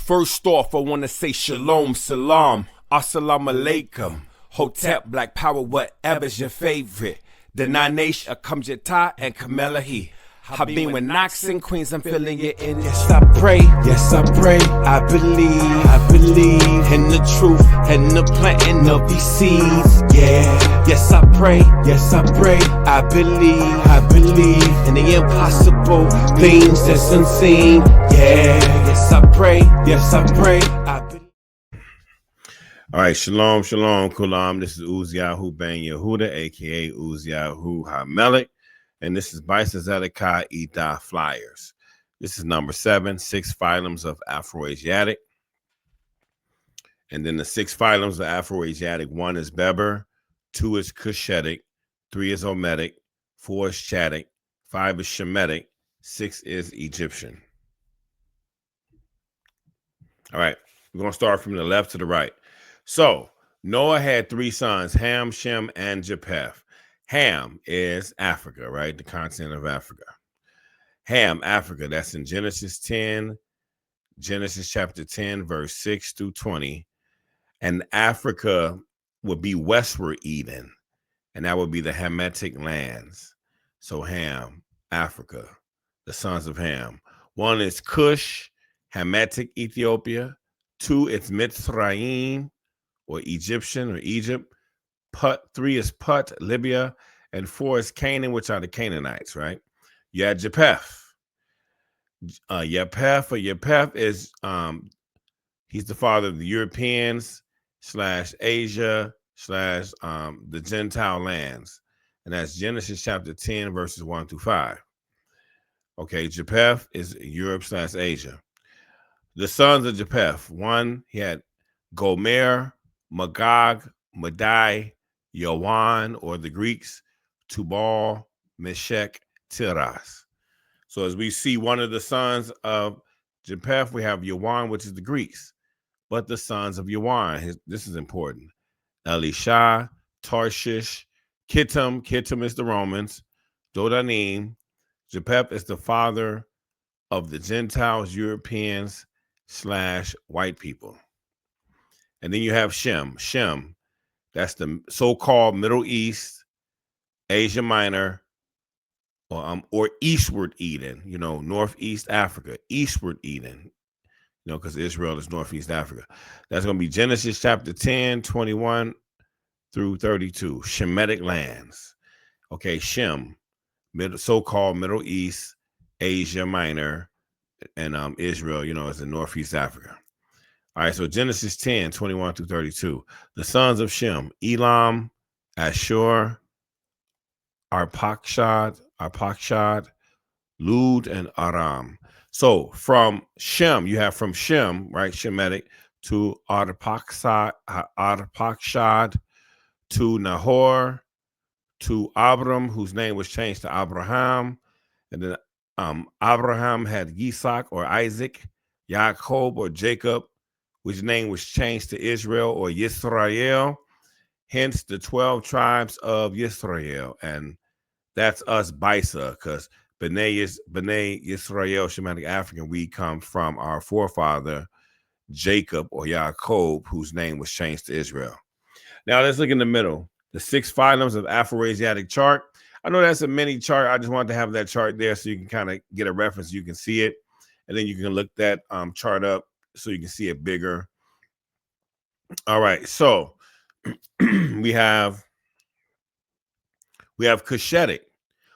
First off, I want to say shalom, salam, assalamu alaikum, hotep, black power, whatever's your favorite. The Nanesh, Akamjata, and Kamelahi. I've been with Knox and Queens, I'm feeling it in. Yes, I pray, I believe in the truth and the planting of these seeds. Yeah, yes, I pray, I believe in the impossible things that's unseen. Yeah, yes, I pray, I believe. All right, shalom, kulam. This is UZZIYAHU Ben Yehuda, aka UZZIYAHU HaMelech. And this is Bysa Tzedakah Edah Flyers. This is number 7, 6 phylums of Afro Asiatic. And then the 6 phylums of Afro Asiatic: 1 is Berber, 2 is Cushitic, 3 is Ometic, 4 is Chadic, 5 is Shemitic, 6 is Egyptian. All right, we're going to start from the left to the right. So Noah had 3 sons, Ham, Shem, and Japheth. Ham is Africa, right? The continent of Africa. Ham, Africa, that's in Genesis chapter 10, verse 6 through 20. And Africa would be westward Eden, and that would be the Hamitic lands. So Ham, Africa, the sons of Ham. 1 is Cush, Hamitic Ethiopia. 2 is Mitzrayim, or Egyptian, or Egypt. 3 is Put, Libya, and 4 is Canaan, which are the Canaanites, right? You had Japheth. Japheth is he's the father of the Europeans / Asia / the Gentile lands, and that's Genesis chapter 10 verses 1 through 5. Okay, Japheth is Europe / Asia. The sons of Japheth: 1, he had Gomer, Magog, Madai, Yawan, or the Greeks, Tubal, Meshech, Tiras. So as we see, one of the sons of Japheth, we have Yawan, which is the Greeks. But the sons of Yawan, this is important: Elisha, Tarshish, Kittim is the Romans, Dodanim. Japheth is the father of the Gentiles, Europeans / white people. And then you have Shem. That's the so-called Middle East, Asia Minor, or eastward Eden, northeast Africa, eastward Eden, because Israel is northeast Africa. That's going to be Genesis chapter 10, 21 through 32, Shemitic lands. Okay, Shem, so-called Middle East, Asia Minor, and Israel, is in northeast Africa. All right, so Genesis 10, 21 through 32. The sons of Shem: Elam, Ashur, Arpachshad, Lud, and Aram. So from Shem, you have from Shem, right, Shemitic, to Arpachshad, to Nahor, to Abram, whose name was changed to Abraham. And then Abraham had Yitzhak or Isaac, Jacob or Jacob, which name was changed to Israel or Yisrael, hence the 12 tribes of Yisrael. And that's us, Bysa, because B'nai Yisrael, Shemitic African, we come from our forefather, Jacob or Jacob, whose name was changed to Israel. Now let's look in the middle, the 6 phylums of Afro Asiatic chart. I know that's a mini chart. I just wanted to have that chart there so you can kind of get a reference. You can see it, and then you can look that chart up so you can see it bigger. All right, so we have Cushitic.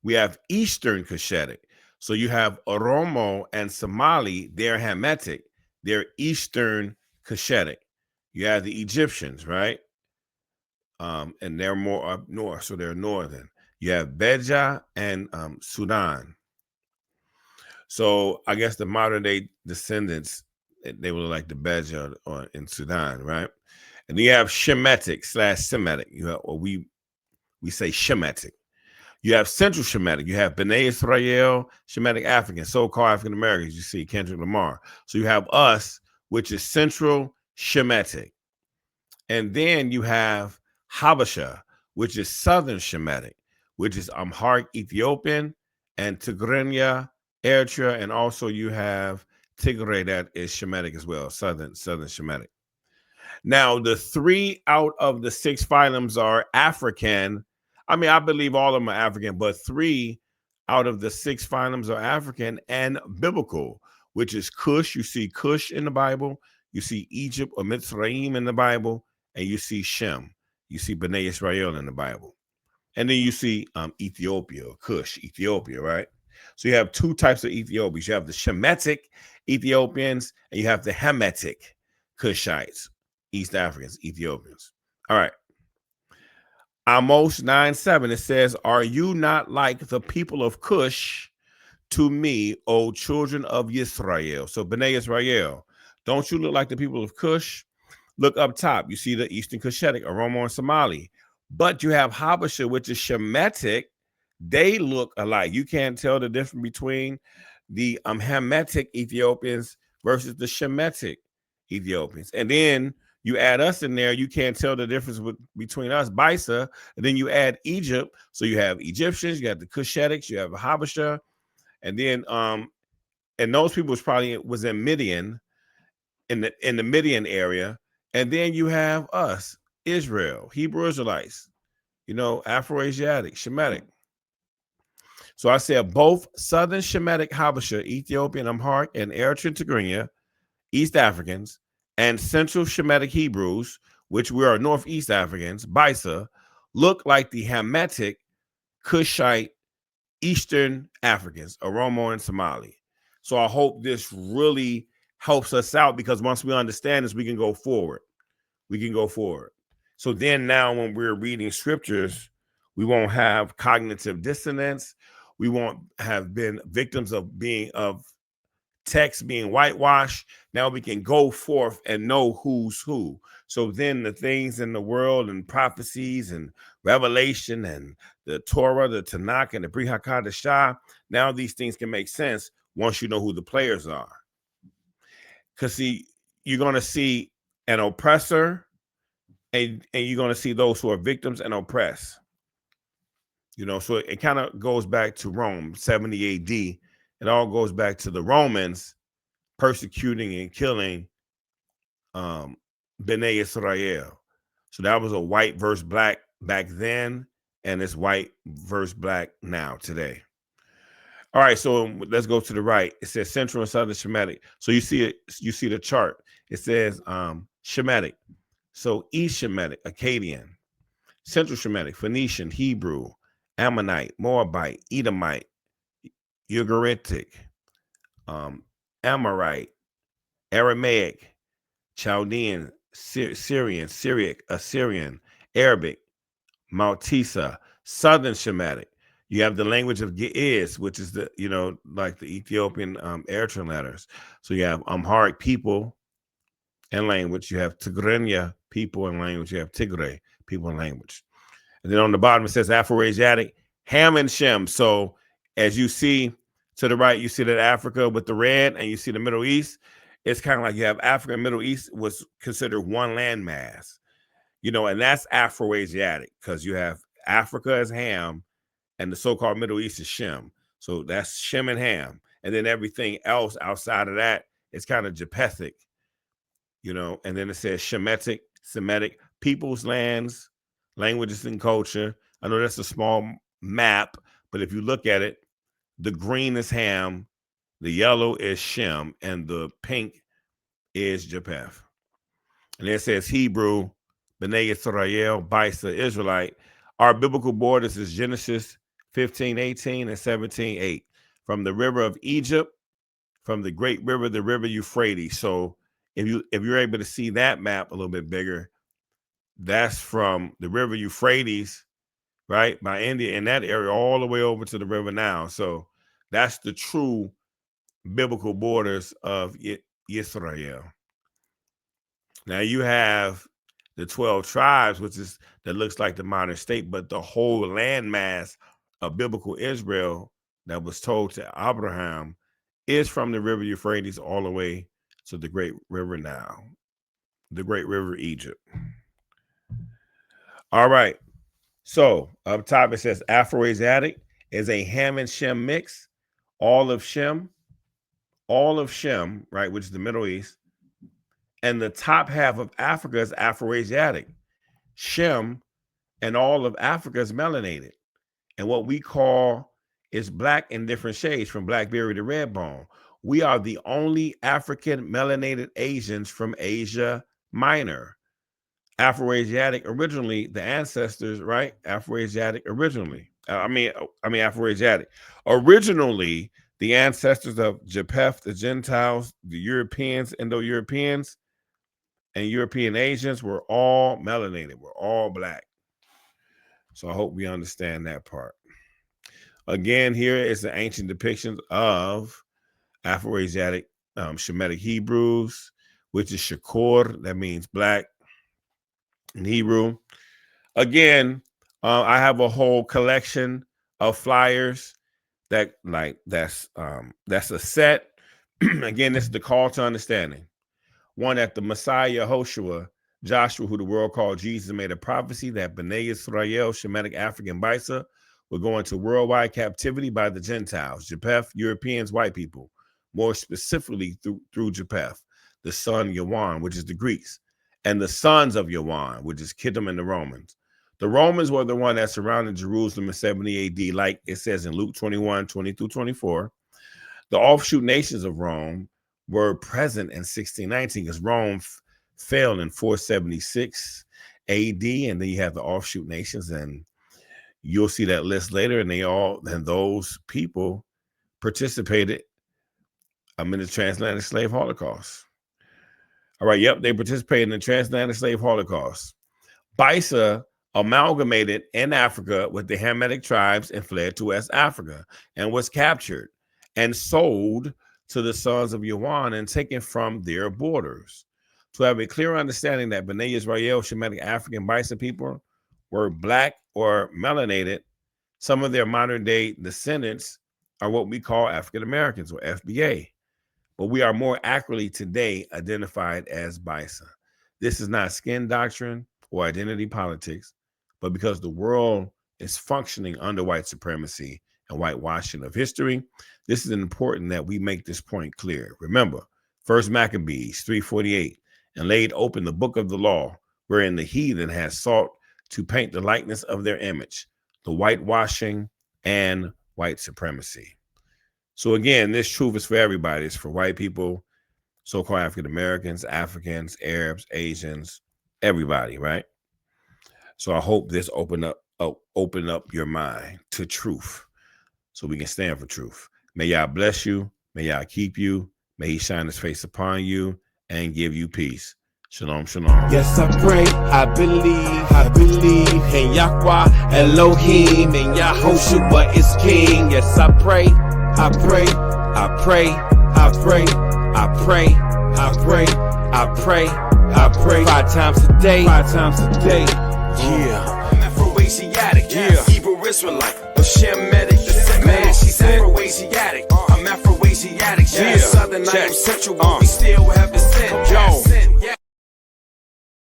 We have Eastern Cushitic. So you have Oromo and Somali, they're Hamitic. They're Eastern Cushitic. You have the Egyptians, right? And they're more up north, so they're northern. You have Beja and Sudan. So I guess the modern day descendants, they were like the Beja or in Sudan, right? And you have Shemitic / Semitic. You have, or we say Shemitic. You have Central Shemitic. You have B'nai Israel, Shemitic African, so-called African Americans. You see Kendrick Lamar. So you have us, which is Central Shemitic. And then you have Habasha, which is Southern Shemitic, which is Amharic Ethiopian and Tigrinya, Eritrea, and also you have Tigray, that is Shemitic as well, southern Shemitic. Now, the 3 out of the 6 phylums are African. I mean, I believe all of them are African, but 3 out of the 6 phylums are African and biblical, which is Cush. You see Cush in the Bible. You see Egypt or Mitzrayim in the Bible, and you see Shem. You see Bnei Israel in the Bible. And then you see Ethiopia, Cush, Ethiopia, right? So you have 2 types of Ethiopians. You have the Shemitic Ethiopians, and you have the Hamitic Cushites, East Africans, Ethiopians. All right. Amos 9:7, it says, "Are you not like the people of Cush to me, O children of Israel?" So Bnei Israel, don't you look like the people of Cush? Look up top. You see the Eastern Cushitic, Oromo, and Somali. But you have Habasha, which is Shemitic. They look alike. You can't tell the difference between the Hamitic Ethiopians versus the Shemitic Ethiopians. And then you add us in there, you can't tell the difference between us, Bysa, and then you add Egypt. So you have Egyptians, you have the Cushitics, you have Habasha, and then and those people was in Midian, in the Midian area, and then you have us, Israel, Hebrew Israelites, Afro Asiatic, Shemitic. So I said both Southern Shemitic Habasha, Ethiopian, Amharic, and Eritrean Tigrinya, East Africans, and Central Shemitic Hebrews, which we are Northeast Africans, Bysa, look like the Hamitic, Cushite, Eastern Africans, Oromo and Somali. So I hope this really helps us out, because once we understand this, we can go forward. We can go forward. So then now when we're reading scriptures, we won't have cognitive dissonance. We won't have been victims of text being whitewashed. Now we can go forth and know who's who. So then the things in the world and prophecies and revelation and the Torah, the Tanakh, and the Brit HaKadoshah, now these things can make sense once you know who the players are. Because see, you're going to see an oppressor, and you're going to see those who are victims and oppressed. So it kind of goes back to Rome, 70 AD. It all goes back to the Romans persecuting and killing Bnei Israel. So that was a white versus black back then, and it's white versus black now, today. All right, so let's go to the right. It says Central and Southern Shemitic. So you see it. You see the chart. It says Shemitic. So East Shemitic, Akkadian. Central Shemitic, Phoenician, Hebrew, Ammonite, Moabite, Edomite, Ugaritic, Amorite, Aramaic, Chaldean, Syrian, Syriac, Assyrian, Arabic, Maltesa, Southern Shemitic. You have the language of Ge'ez, which is like the Ethiopian Eritrean letters. So you have Amharic people and language. You have Tigrinya people and language. You have Tigray people and language. And then on the bottom it says Afro Asiatic, Ham and Shem. So as you see to the right, you see that Africa with the red, and you see the Middle East. It's kind of like you have Africa and Middle East was considered one landmass, and that's Afro Asiatic, because you have Africa as Ham and the so-called Middle East is Shem. So that's Shem and Ham. And then everything else outside of that is kind of Japhethic, and then it says Shemitic, Semitic, peoples, lands, languages, and culture. I know that's a small map, but if you look at it, the green is Ham, the yellow is Shem, and the pink is Japheth. And it says Hebrew, Bnei Israel, Bysa, Israelite. Our biblical borders is Genesis 15:18 and 17:8. From the river of Egypt, from the great river, the river Euphrates. So if you're able to see that map a little bit bigger, that's from the river Euphrates, right, by India, in that area, all the way over to the river Nile. So that's the true biblical borders of Israel. Now you have the 12 tribes, that looks like the modern state, but the whole landmass of biblical Israel that was told to Abraham is from the river Euphrates all the way to the great river Nile, the great river Egypt. All right. So up top it says Afro Asiatic is a Ham and Shem mix, all of Shem, all of Shem, right, which is the Middle East, and the top half of Africa is Afro Asiatic. Shem and all of Africa is melanated. And what we call is black in different shades, from blackberry to red bone. We are the only African melanated Asians from Asia Minor. Afro-Asiatic originally, the ancestors, right? Afro-Asiatic originally. Afro-Asiatic. Originally, the ancestors of Japheth, the Gentiles, the Europeans, Indo-Europeans, and European Asians were all melanated. We're all black. So I hope we understand that part. Again, here is the ancient depictions of Afro-Asiatic Shemitic Hebrews, which is Shakur, that means black in Hebrew. Again, I have a whole collection of flyers that's a set. Again, this is the call to understanding. One, that the Messiah YAHOSHUA, Joshua, who the world called Jesus, made a prophecy that Bnei Israel, Shemitic African Bysa, will go into worldwide captivity by the Gentiles, Japheth, Europeans, white people, more specifically through Japheth, the son Yawan, which is the Greeks, and the sons of Yawan, which is Kittim and the Romans. The Romans were the one that surrounded Jerusalem in 70 AD, like it says in Luke 21, 20-24. The offshoot nations of Rome were present in 1619 because Rome fell in 476 AD, and then you have the offshoot nations, and you'll see that list later, and those people participated in the transatlantic slave Holocaust. All right, yep, they participated in the transatlantic slave Holocaust. Bysa amalgamated in Africa with the Hamitic tribes and fled to West Africa and was captured and sold to the sons of Yawan and taken from their borders. To have a clear understanding that Bnei Israel, Shemitic African Bysa people were black or melanated, some of their modern day descendants are what we call African Americans, or FBA. But we are more accurately today identified as Bysa. This is not skin doctrine or identity politics, but because the world is functioning under white supremacy and whitewashing of history, this is important that we make this point clear. Remember, 1 Maccabees 3:48, and laid open the book of the law, wherein the heathen has sought to paint the likeness of their image, the whitewashing and white supremacy. So again, this truth is for everybody. It's for white people, so-called African Americans, Africans, Arabs, Asians, everybody, right? So I hope this open up your mind to truth, so we can stand for truth. May Yah bless you. May Yah keep you. May He shine His face upon you and give you peace. Shalom, shalom. Yes, I pray, I believe in Yahweh, Elohim, and YAHOSHUA is King. Yes, I pray, I pray, I pray, I pray, I pray, I pray, I pray, I pray 5 times a day, 5 times a day. Yeah, I'm Afro Asiatic, yeah, Hebrew Israelite, a Shemitic, man, she's Afro Asiatic. I'm Afro Asiatic, yeah, Southern, I am Central, but we still have descent. Yo.